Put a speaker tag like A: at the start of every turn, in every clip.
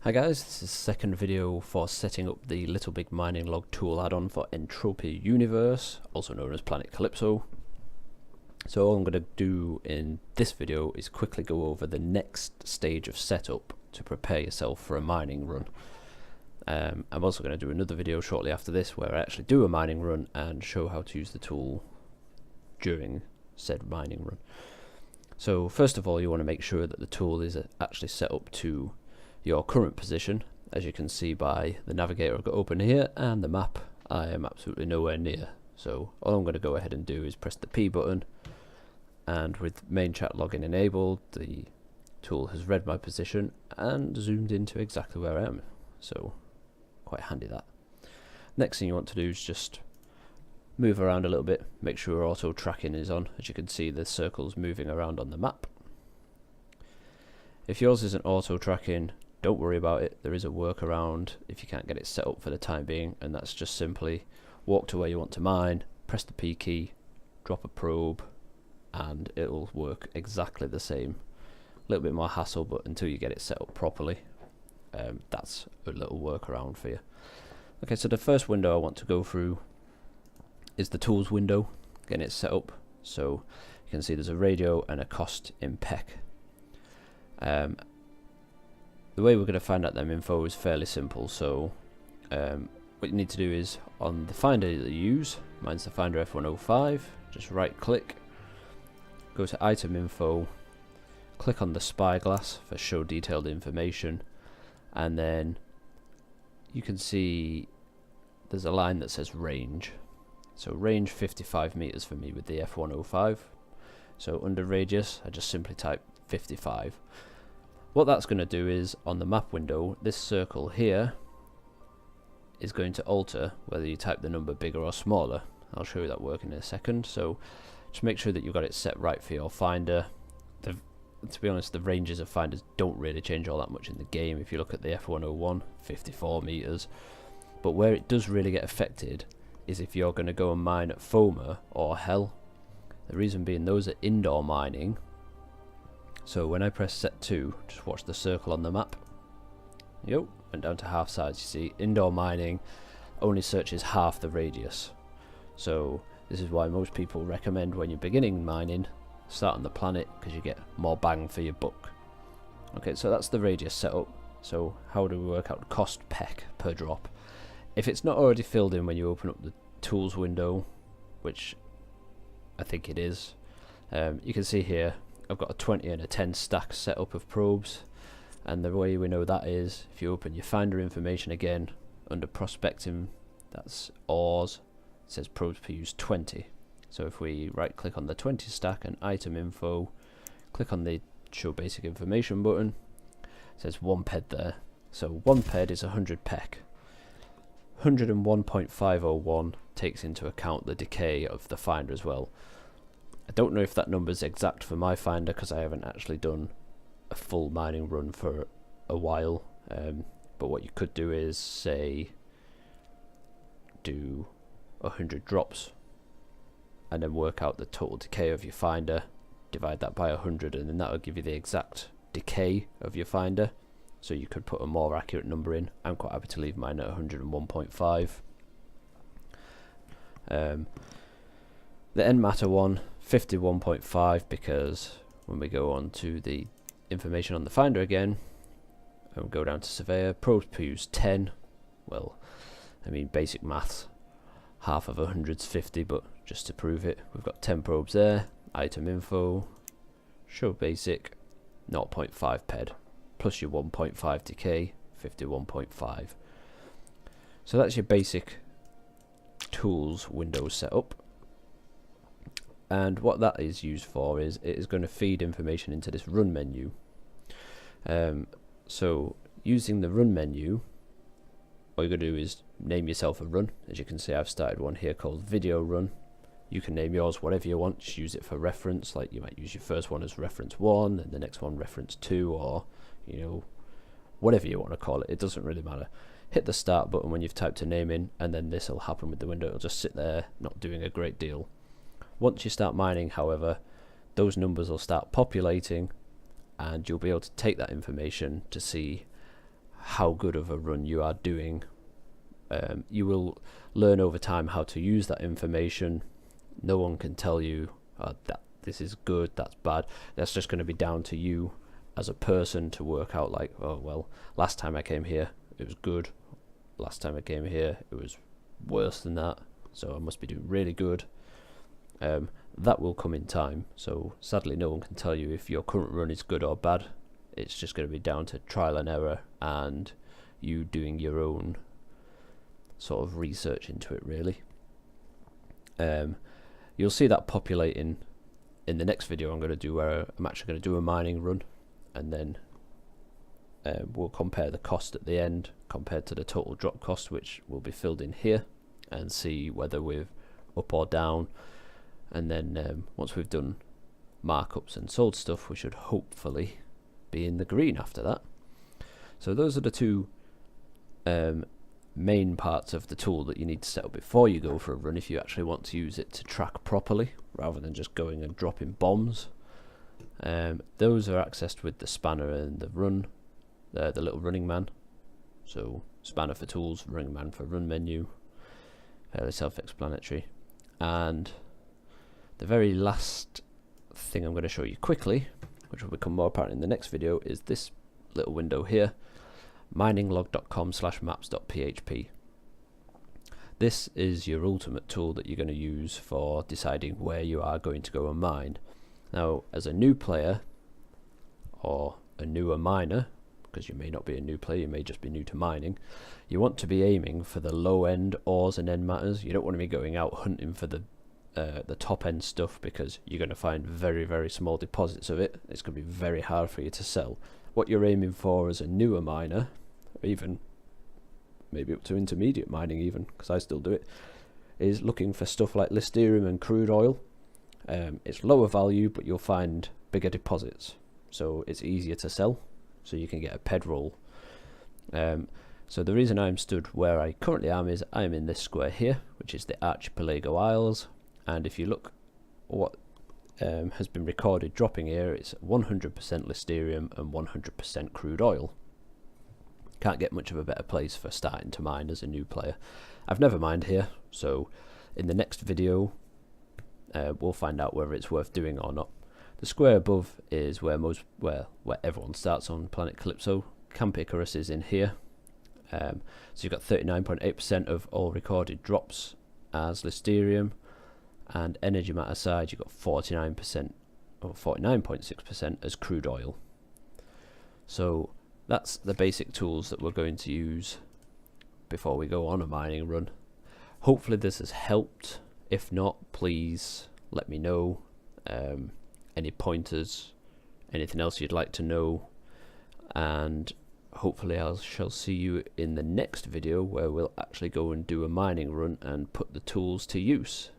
A: Hi guys, this is the second video for setting up the Little Big Mining Log tool add-on for Entropia Universe, also known as Planet Calypso. So all I'm going to do in this video is quickly go over the next stage of setup to prepare yourself for a mining run. I'm also going to do another video shortly after this where I actually do a mining run and show how to use the tool during said mining run. So first of all, you want to make sure that the tool is actually set up to your current position. As you can see by the navigator I've got open here and the map, I am absolutely nowhere near. So all I'm going to go ahead and do is press the P button, and with main chat login enabled, the tool has read my position and zoomed into exactly where I am. So quite handy that. Next thing you want to do is just move around a little bit, make sure auto tracking is on. As you can see, the circles moving around on the map. If yours isn't auto tracking, don't worry about it. There is a workaround if you can't get it set up for the time being, and that's just simply walk to where you want to mine, press the P key, drop a probe, and it'll work exactly the same. A little bit more hassle, but until you get it set up properly, that's a little workaround for you. Okay, so the first window I want to go through is the tools window, getting it set up. So you can see there's a radio and a cost in PEC. The way we're going to find out them info is fairly simple. So what you need to do is on the finder that you use, mine's the finder F105, just right click, go to item info, click on the spyglass for show detailed information, and then you can see there's a line that says range. So range 55 meters for me with the F105. So under radius I just simply type 55. What that's going to do is, on the map window, this circle here is going to alter whether you type the number bigger or smaller. I'll show you that working in a second. So just make sure that you've got it set right for your finder. To be honest, the ranges of finders don't really change all that much in the game. If you look at the F101, 54 meters. But where it does really get affected is if you're going to go and mine at FOMA or Hell. The reason being, those are indoor mining. So when I press set 2, just watch the circle on the map. Yo, went down to half size. You see, indoor mining only searches half the radius. So this is why most people recommend, when you're beginning mining, start on the planet, because you get more bang for your buck. Okay, so that's the radius setup. So how do we work out cost PEC per drop? If it's not already filled in when you open up the tools window, which I think it is, you can see here I've got a 20 and a 10 stack setup of probes, and the way we know that is if you open your finder information again under prospecting, that's ores, it says probes per use 20. So if we right click on the 20 stack and item info, click on the show basic information button, it says 1 ped there. So 1 ped is 100 PEC. 101.501 takes into account the decay of the finder as well. I don't know if that number is exact for my finder because I haven't actually done a full mining run for a while, but what you could do is say do 100 drops and then work out the total decay of your finder, divide that by 100, and then that will give you the exact decay of your finder. So you could put a more accurate number in. I'm quite happy to leave mine at 101.5. The end matter one, 51.5, because when we go on to the information on the finder again, and we go down to surveyor, probes per use 10. Well, I mean, basic maths, half of 100's 50, but just to prove it, we've got 10 probes there. Item info, show basic, 0.5 ped, plus your 1.5 decay, 51.5. So that's your basic tools window setup. And what that is used for is it is going to feed information into this run menu. So using the run menu, all you're going to do is name yourself a run. As you can see, I've started one here called video run. You can name yours whatever you want, just use it for reference. Like you might use your first one as reference 1 and the next one reference 2, or you know, whatever you want to call it. It doesn't really matter. Hit the start button when you've typed a name in, and then this will happen with the window. It'll just sit there not doing a great deal. Once you start mining, however, those numbers will start populating, and you'll be able to take that information to see how good of a run you are doing. You will learn over time how to use that information. No one can tell you that this is good, that's bad. That's just going to be down to you as a person to work out, like, oh well, last time I came here it was good, last time I came here it was worse than that, so I must be doing really good. That will come in time, so sadly no one can tell you if your current run is good or bad. It's just going to be down to trial and error and you doing your own sort of research into it, really. You'll see that populating in the next video I'm going to do, where I'm actually going to do a mining run, and then we'll compare the cost at the end compared to the total drop cost, which will be filled in here, and see whether we're up or down. And then once we've done markups and sold stuff, we should hopefully be in the green after that. So those are the two main parts of the tool that you need to set up before you go for a run, if you actually want to use it to track properly rather than just going and dropping bombs. Those are accessed with the spanner and the run, the little running man. So spanner for tools, running man for run menu, fairly self-explanatory. And the very last thing I'm going to show you quickly, which will become more apparent in the next video, is this little window here, mininglog.com/maps.php. This is your ultimate tool that you're going to use for deciding where you are going to go and mine. Now, as a new player or a newer miner, because you may not be a new player, you may just be new to mining, you want to be aiming for the low end ores and end matters. You don't want to be going out hunting for the top end stuff, because you're going to find very, very small deposits of it. It's going to be very hard for you to sell. What you're aiming for as a newer miner, or even maybe up to intermediate mining even, because I still do it, is looking for stuff like Listerium and crude oil. It's lower value, but you'll find bigger deposits, so it's easier to sell, so you can get a ped roll. So the reason I'm stood where I currently am is I'm in this square here, which is the Archipelago Isles, and if you look what has been recorded dropping here, it's 100% Listerium and 100% crude oil. Can't get much of a better place for starting to mine as a new player. I've never mined here, so in the next video we'll find out whether it's worth doing or not. The square above is where everyone starts on Planet Calypso. Camp Icarus is in here. So you've got 39.8% of all recorded drops as Listerium, and energy matter side you've got 49% or 49.6% as crude oil. So that's the basic tools that we're going to use before we go on a mining run. Hopefully this has helped. If not, please let me know. Any pointers, anything else you'd like to know, and hopefully I shall see you in the next video, where we'll actually go and do a mining run and put the tools to use.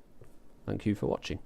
A: Thank you for watching.